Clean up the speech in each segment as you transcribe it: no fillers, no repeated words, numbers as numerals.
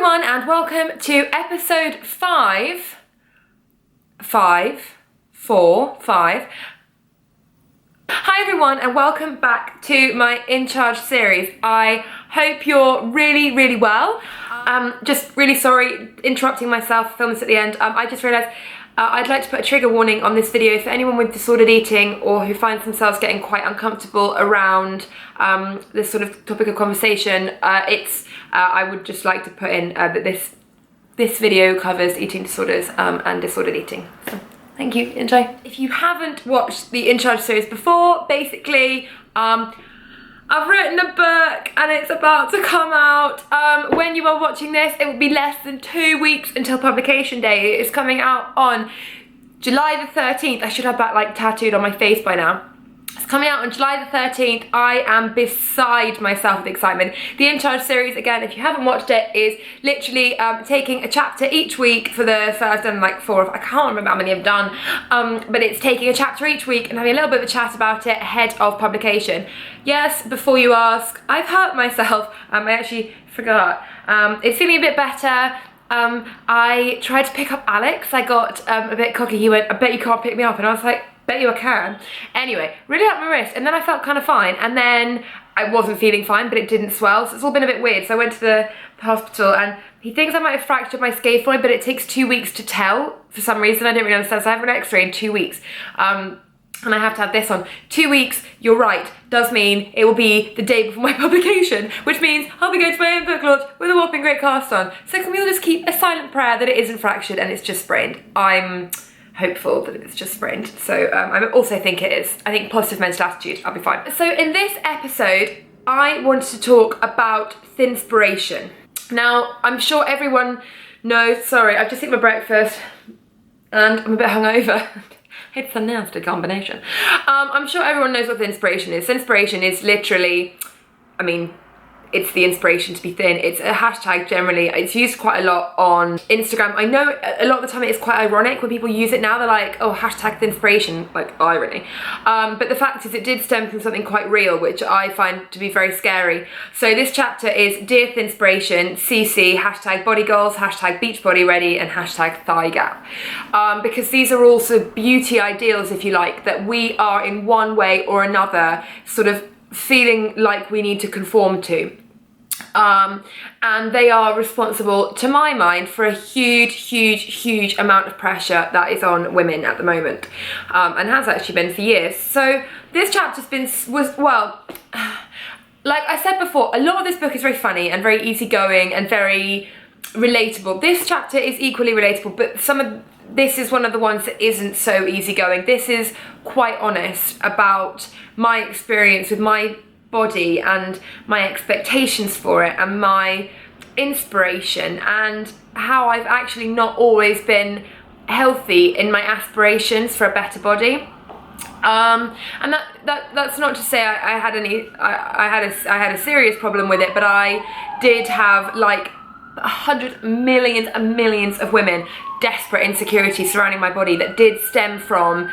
everyone and welcome to episode 5. Hi everyone and welcome back to my In Charge series. I hope you're really well. Just really sorry interrupting myself, film this at the end. I just realised I'd like to put a trigger warning on this video for anyone with disordered eating or who finds themselves getting quite uncomfortable around this sort of topic of conversation. I would just like to put in that this video covers eating disorders and disordered eating. So, thank you, enjoy. If you haven't watched the In Charge series before, basically, I've written a book and it's about to come out. When you are watching this, it will be less than 2 weeks until publication day. It's coming out on July the 13th. I should have that like tattooed on my face by now. It's coming out on July the 13th. I am beside myself with excitement. The In Charge series, again, if you haven't watched it, is literally taking a chapter each week for the, so I've done like 4, I can't remember how many I've done, but it's taking a chapter each week and having a little bit of a chat about it ahead of publication. Yes, before you ask, I've hurt myself. I actually forgot. It's feeling a bit better. I tried to pick up Alex. I got a bit cocky. He went, "I bet you can't pick me up," and I was like, "Bet you I can." Anyway, really hurt my wrist, and then I felt kind of fine, and then I wasn't feeling fine, but it didn't swell, so it's all been a bit weird. So I went to the hospital, and he thinks I might have fractured my scaphoid, but it takes 2 weeks to tell for some reason. I didn't really understand, so I have an x-ray in 2 weeks. And I have to have this on. 2 weeks, you're right, does mean it will be the day before my publication, which means I'll be going to my own book launch with a whopping great cast on. So can we all just keep a silent prayer that it isn't fractured and it's just sprained? I'm hopeful that it's just sprained. So I also think it is. I think positive mental attitude, I'll be fine. So in this episode, I wanted to talk about thinspiration. Now, I'm sure everyone knows, sorry, I've just eaten my breakfast and I'm a bit hungover. It's a nasty combination. I'm sure everyone knows what thinspiration is. Thinspiration is literally, I mean, it's the inspiration to be thin. It's a hashtag generally. It's used quite a lot on Instagram. I know a lot of the time it is quite ironic when people use it now. They're like, oh, hashtag thinspiration, like irony. But the fact is it did stem from something quite real, which I find to be very scary. So this chapter is Dear Thinspiration, CC, hashtag body goals, hashtag beach body ready, and hashtag thigh gap. Because these are also beauty ideals, if you like, that we are in one way or another sort of feeling like we need to conform to. And they are responsible, to my mind, for a huge amount of pressure that is on women at the moment, and has actually been for years. So this chapter's been, well, like I said before, a lot of this book is very funny and very easygoing and very relatable. This chapter is equally relatable, but this is one of the ones that isn't so easygoing. This is quite honest about my experience with my body and my expectations for it and my inspiration and how I've actually not always been healthy in my aspirations for a better body. And that's not to say I had a serious problem with it, but I did have like millions and millions of women desperate insecurities surrounding my body that did stem from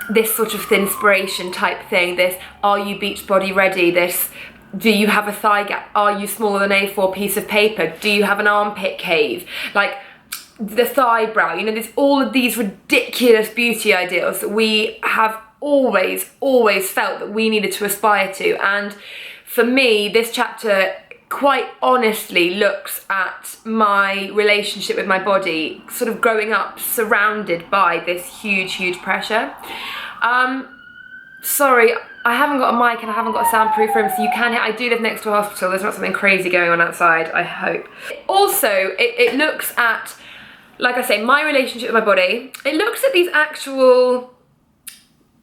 this sort of thinspiration type thing, this are you beach body ready, this do you have a thigh gap, are you smaller than A4 piece of paper, do you have an armpit cave, like the thigh brow, you know, there's all of these ridiculous beauty ideals that we have always felt that we needed to aspire to. And for me, this chapter quite honestly looks at my relationship with my body, sort of growing up surrounded by this huge pressure. Sorry, I haven't got a mic and I haven't got a soundproof room, so you can hear, I do live next to a hospital, there's not something crazy going on outside, I hope. Also, it looks at, like I say, my relationship with my body. It looks at these actual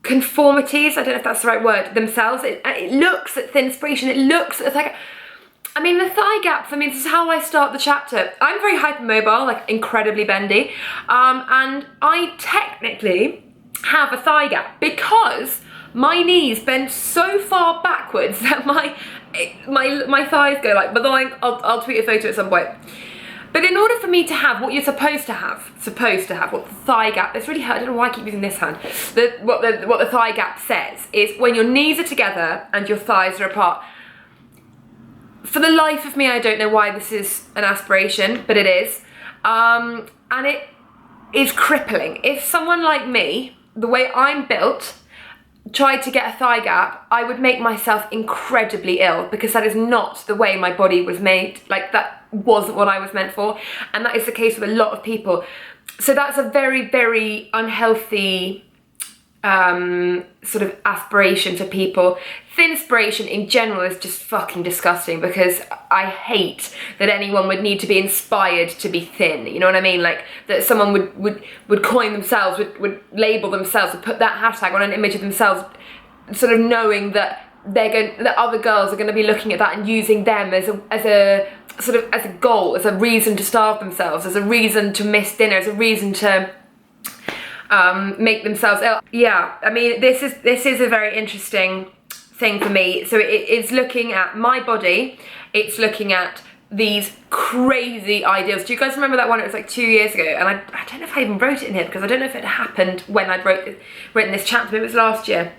conformities, I don't know if that's the right word, themselves. It looks at thinspiration, it looks at, like, I mean, the thigh gap, for me, this is how I start the chapter. I'm very hypermobile, like incredibly bendy, and I technically have a thigh gap because my knees bend so far backwards that my thighs go like, but I'll tweet a photo at some point. But in order for me to have what you're supposed to have, what the thigh gap, it's really hard, I don't know why I keep using this hand, what the thigh gap says is when your knees are together and your thighs are apart, for the life of me, I don't know why this is an aspiration, but it is. And it is crippling. If someone like me, the way I'm built, tried to get a thigh gap, I would make myself incredibly ill, because that is not the way my body was made. Like, that wasn't what I was meant for. And that is the case with a lot of people. So that's a very, very unhealthy sort of aspiration for people. Thinspiration in general is just fucking disgusting, because I hate that anyone would need to be inspired to be thin, you know what I mean? Like, that someone would coin themselves, would label themselves, would put that hashtag on an image of themselves, sort of knowing that that other girls are going to be looking at that and using them as a sort of as a goal, as a reason to starve themselves, as a reason to miss dinner, as a reason to make themselves ill. Yeah, I mean, this is a very interesting thing for me. So it's looking at my body, it's looking at these crazy ideals. Do you guys remember that one? It was like 2 years ago, and I don't know if I even wrote it in here, because I don't know if it happened when I'd written this chapter, but it was last year.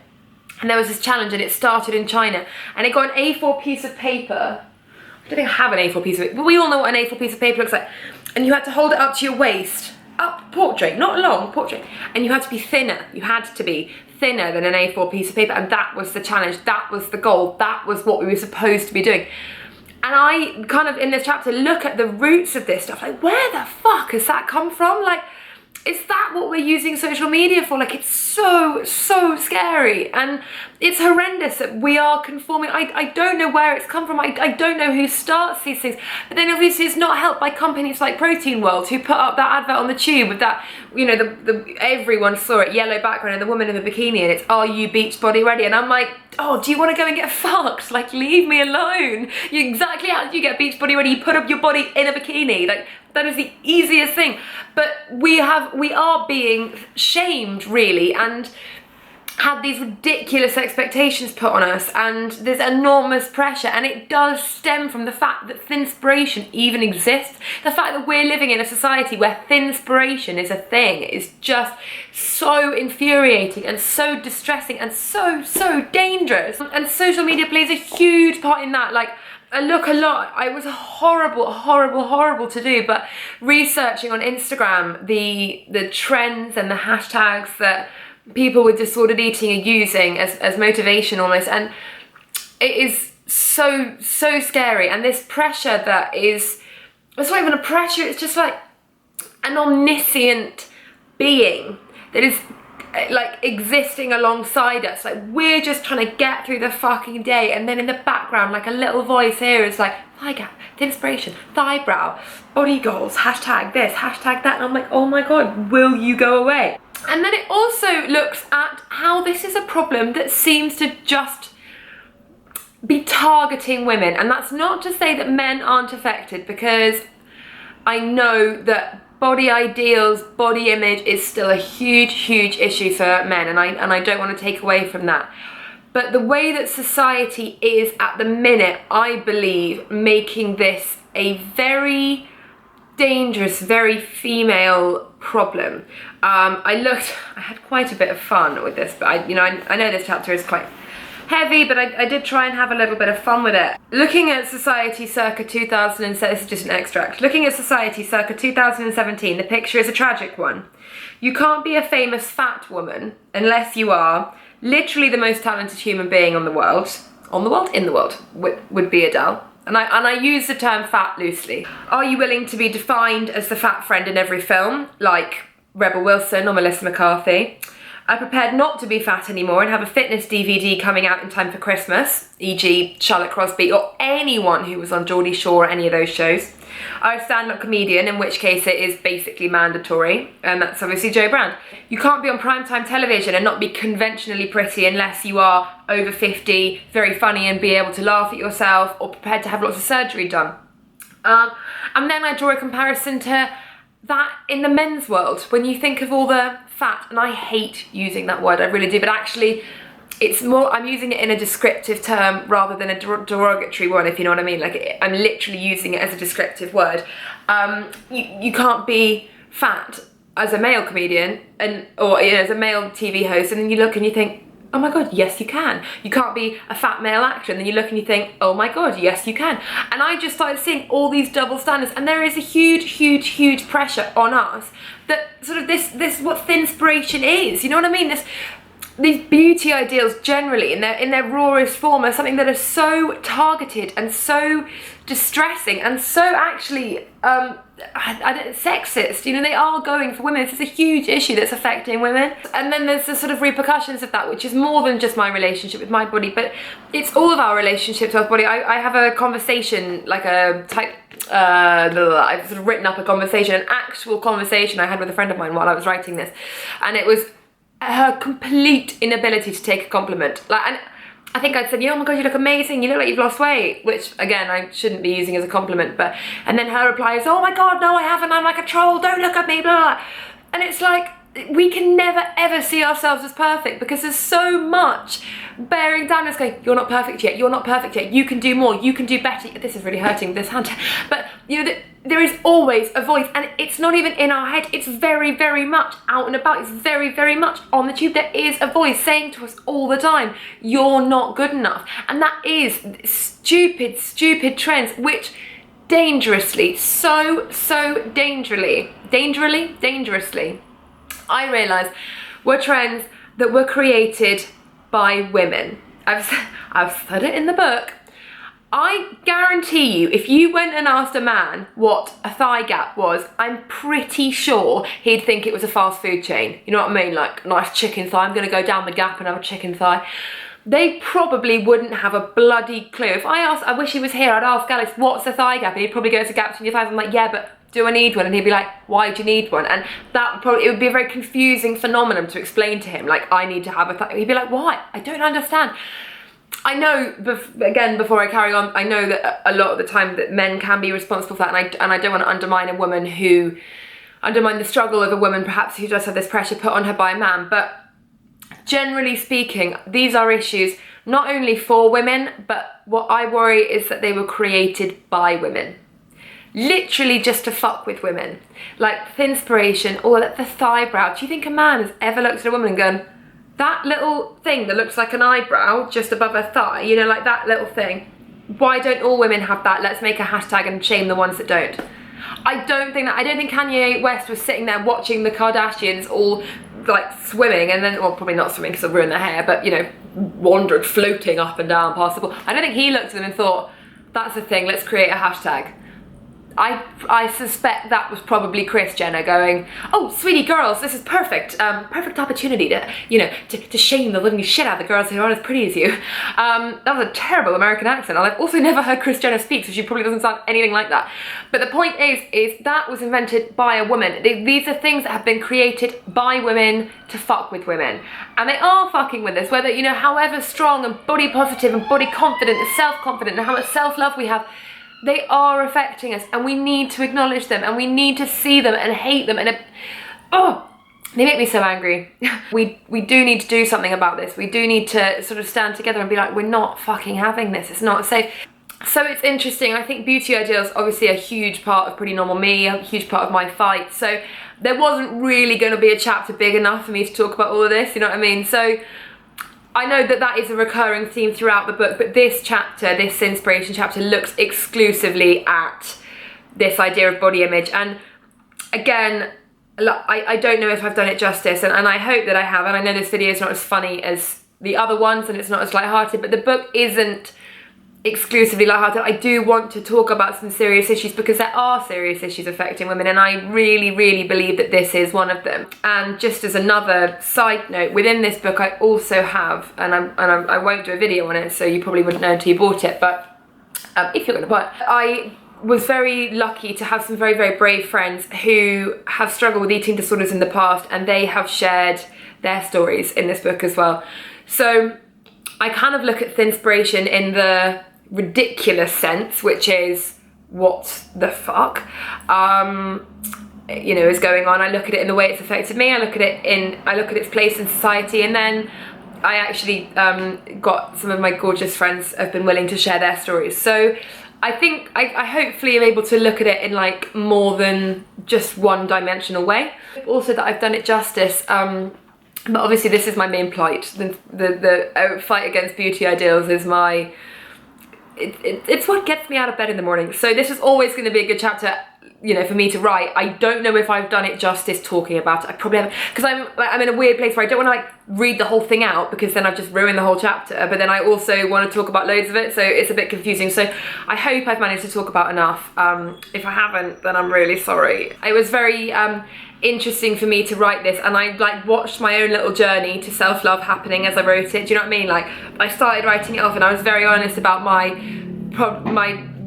And there was this challenge, and it started in China, and it got an A4 piece of paper. I don't think I have an A4 piece of paper, but we all know what an A4 piece of paper looks like. And you had to hold it up to your waist, up, portrait, not long, portrait. And you had to be thinner. You had to be thinner than an A4 piece of paper, and that was the challenge. That was the goal. That was what we were supposed to be doing. And I kind of, in this chapter, look at the roots of this stuff. Like, where the fuck has that come from? Like, is that what we're using social media for? Like, it's so scary, and it's horrendous that we are conforming. I don't know where it's come from. I don't know who starts these things, but then obviously it's not helped by companies like Protein World, who put up that advert on the tube with that, you know, the everyone saw it, yellow background and the woman in the bikini, and it's, "Are you beach body ready?" And I'm like, oh, do you want to go and get fucked? Like, leave me alone. Exactly how do you get beach body ready? You put up your body in a bikini. Like, that is the easiest thing. But we are being shamed, really, and had these ridiculous expectations put on us, and there's enormous pressure, and it does stem from the fact that thinspiration even exists. The fact that we're living in a society where thinspiration is a thing is just so infuriating and so distressing and so dangerous. And social media plays a huge part in that. Like, I look a lot, it was horrible to do, but researching on Instagram the trends and the hashtags that people with disordered eating are using as motivation almost, and it is so scary. And this pressure it's not even a pressure, it's just like an omniscient being that is like existing alongside us. Like, we're just trying to get through the fucking day, and then in the background, like, a little voice here is like, thigh gap, thinspiration, thigh brow, body goals, hashtag this, hashtag that, and I'm like, oh my god, will you go away? And then it also looks at how this is a problem that seems to just be targeting women. And that's not to say that men aren't affected, because I know that body ideals, body image is still a huge issue for men, and I don't want to take away from that. But the way that society is at the minute, I believe, making this a very dangerous, very female problem. I had quite a bit of fun with this, but I know this chapter is quite heavy, but I did try and have a little bit of fun with it. Looking at society circa 2007, this is just an extract. Looking at society circa 2017, the picture is a tragic one. You can't be a famous fat woman unless you are literally the most talented human being in the world, would be Adele. And I use the term fat loosely. Are you willing to be defined as the fat friend in every film, like Rebel Wilson or Melissa McCarthy? Are prepared not to be fat anymore and have a fitness DVD coming out in time for Christmas, e.g. Charlotte Crosby or anyone who was on Geordie Shore or any of those shows? Are a stand-up comedian, in which case it is basically mandatory, and that's obviously Joe Brand. You can't be on primetime television and not be conventionally pretty unless you are over 50, very funny and be able to laugh at yourself, or prepared to have lots of surgery done. And then I draw a comparison to that in the men's world, when you think of all the fat, and I hate using that word, I really do, but actually it's more, I'm using it in a descriptive term rather than a derogatory one, if you know what I mean. Like, I'm literally using it as a descriptive word. You can't be fat as a male comedian, or as a male TV host, and then you look and you think, oh my God, yes you can. You can't be a fat male actor, and then you look and you think, oh my God, yes you can. And I just started seeing all these double standards, and there is a huge pressure on us that sort of this is what thinspiration is, you know what I mean? These beauty ideals generally in their rawest form are something that are so targeted and so distressing and so actually sexist. You know, they are going for women. This is a huge issue that's affecting women. And then there's the sort of repercussions of that, which is more than just my relationship with my body, but it's all of our relationships with our body. I have a conversation, like a type, I've sort of written up a conversation, an actual conversation I had with a friend of mine while I was writing this, and it was her complete inability to take a compliment. And I think I'd said, oh my God, you look amazing, you look like you've lost weight, which again, I shouldn't be using as a compliment, and then her reply is, oh my God, no I haven't, I'm like a troll, don't look at me, blah, blah. And it's like, we can never ever see ourselves as perfect because there's so much bearing down us going, you're not perfect yet, you're not perfect yet, you can do more, you can do better. This is really hurting this hand. But you know, there is always a voice, and it's not even in our head, it's very much out and about, it's very much on the tube. There is a voice saying to us all the time, you're not good enough. And that is stupid trends, which dangerously, so dangerously, I realise were trends that were created by women. I've said it in the book. I guarantee you, if you went and asked a man what a thigh gap was, I'm pretty sure he'd think it was a fast food chain. You know what I mean? Like, nice chicken thigh, I'm gonna go down the Gap and have a chicken thigh. They probably wouldn't have a bloody clue. If I wish he was here, I'd ask Alex, what's a thigh gap? And he'd probably go to gaps in your thighs. I'm like, yeah, but do I need one? And he'd be like, why do you need one? And it would be a very confusing phenomenon to explain to him. Like, I need to have a thigh. He'd be like, why? I don't understand. I know, again, before I carry on, I know that a lot of the time that men can be responsible for that, and I don't want to undermine the struggle of a woman perhaps who does have this pressure put on her by a man, but generally speaking, these are issues not only for women, but what I worry is that they were created by women. Literally just to fuck with women. Like thinspiration, or the thigh brow. Do you think a man has ever looked at a woman and gone, that little thing that looks like an eyebrow just above her thigh, you know, like that little thing, why don't all women have that? Let's make a hashtag and shame the ones that don't. I don't think Kanye West was sitting there watching the Kardashians all like swimming, and then, well, probably not swimming because they'll ruin their hair, but you know, wandered, floating up and down past the pool. I don't think he looked at them and thought, that's the thing, let's create a hashtag. I suspect that was probably Kris Jenner going, oh, sweetie girls, this is perfect, perfect opportunity to, you know, to shame the living shit out of the girls who aren't as pretty as you. That was a terrible American accent. I've also never heard Kris Jenner speak, so she probably doesn't sound anything like that. But the point is that was invented by a woman. These are things that have been created by women to fuck with women. And they are fucking with us, whether, you know, however strong and body positive and body confident and self-confident and how much self-love we have, they are affecting us, and we need to acknowledge them, and we need to see them and hate them, and they make me so angry. We do need to do something about this. We do need to sort of stand together and be like, we're not fucking having this, it's not safe. So it's interesting. I think beauty ideals obviously a huge part of Pretty Normal Me, a huge part of my fight, so there wasn't really going to be a chapter big enough for me to talk about all of this, you know what I mean? So I know that is a recurring theme throughout the book, but this chapter, this thinspiration chapter, looks exclusively at this idea of body image. And again, I don't know if I've done it justice, and I hope that I have, and I know this video is not as funny as the other ones, and it's not as lighthearted, but the book isn't exclusively lighthearted. I do want to talk about some serious issues, because there are serious issues affecting women, and I really believe that this is one of them. And just as another side note, within this book I also have, and I won't do a video on it, so you probably wouldn't know until you bought it, but if you're gonna buy it, I was very lucky to have some very brave friends who have struggled with eating disorders in the past, and they have shared their stories in this book as well. So I kind of look at thinspiration in the ridiculous sense, which is what the fuck you know is going on. I look at it in the way it's affected me. I look at its place in society, and then I actually got some of my gorgeous friends have been willing to share their stories. So I think I hopefully am able to look at it in like more than just one dimensional way. Also that I've done it justice. But obviously this is my main plight. The fight against beauty ideals is my, it's what gets me out of bed in the morning. So this is always going to be a good chapter, you know, for me to write. I don't know if I've done it justice talking about it. I probably haven't, because I'm in a weird place where I don't want to like read the whole thing out, because then I've just ruined the whole chapter, but then I also want to talk about loads of it, so it's a bit confusing. So I hope I've managed to talk about enough. If I haven't, then I'm really sorry. It was very interesting for me to write this, and I like watched my own little journey to self-love happening as I wrote it. Do you know what I mean? Like, I started writing it off and I was very honest about my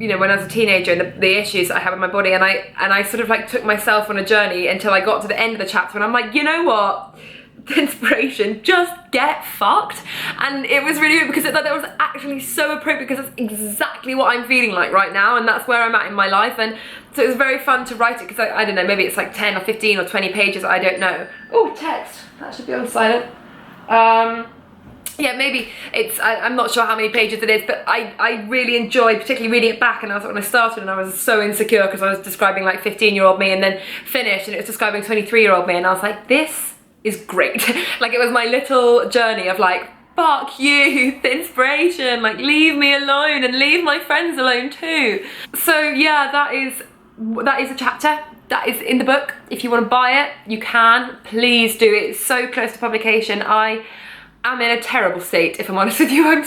you know, when I was a teenager and the issues that I had with my body, and I sort of like took myself on a journey until I got to the end of the chapter, and I'm like, you know what, inspiration, just get fucked. And it was really weird, because that was actually so appropriate, because that's exactly what I'm feeling like right now, and that's where I'm at in my life. And so it was very fun to write it, because I don't know, maybe it's like 10 or 15 or 20 pages, I don't know. Oh, text, that should be on silent. Yeah, maybe it's, I'm not sure how many pages it is, but I really enjoyed particularly reading it back. And I was, when I started, and I was so insecure because I was describing like 15-year-old me, and then finished and it was describing 23-year-old me, and I was like, this is great. Like, it was my little journey of like, fuck you, thinspiration, like leave me alone and leave my friends alone too. So yeah, that is a chapter. That is in the book. If you want to buy it, you can. Please do. It's so close to publication. I'm in a terrible state, if I'm honest with you. I'm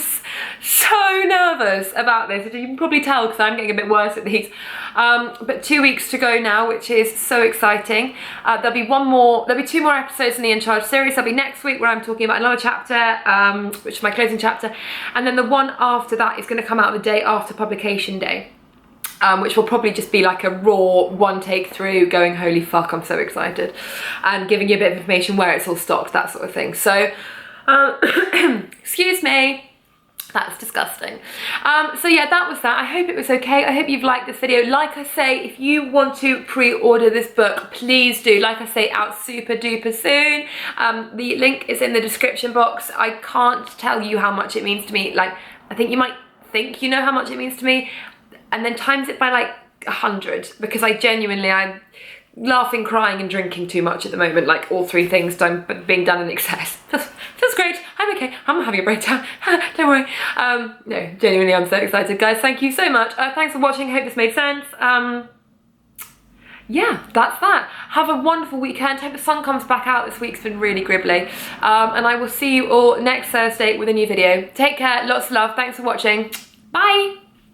so nervous about this. You can probably tell because I'm getting a bit worse at these. But 2 weeks to go now, which is so exciting. There'll be two more episodes in the In Charge series. There'll be next week where I'm talking about another chapter, which is my closing chapter. And then the one after that is going to come out the day after publication day. Which will probably just be like a raw one take through, going holy fuck, I'm so excited, and giving you a bit of information where it's all stocked, that sort of thing. So excuse me, that's disgusting. So yeah, that was that. I hope it was okay. I hope you've liked this video. Like I say, if you want to pre-order this book, please do. Like I say, out super duper soon. The link is in the description box. I can't tell you how much it means to me. Like, I think you might think you know how much it means to me, and then times it by like 100, because I'm laughing, crying and drinking too much at the moment, like all three things being done in excess. Feels great. I'm okay. I'm not having a breakdown. Don't worry. No, genuinely, I'm so excited, guys. Thank you so much. Thanks for watching. Hope this made sense. Yeah, that's that. Have a wonderful weekend. Hope the sun comes back out this week. It's been really gribbly. And I will see you all next Thursday with a new video. Take care. Lots of love. Thanks for watching. Bye.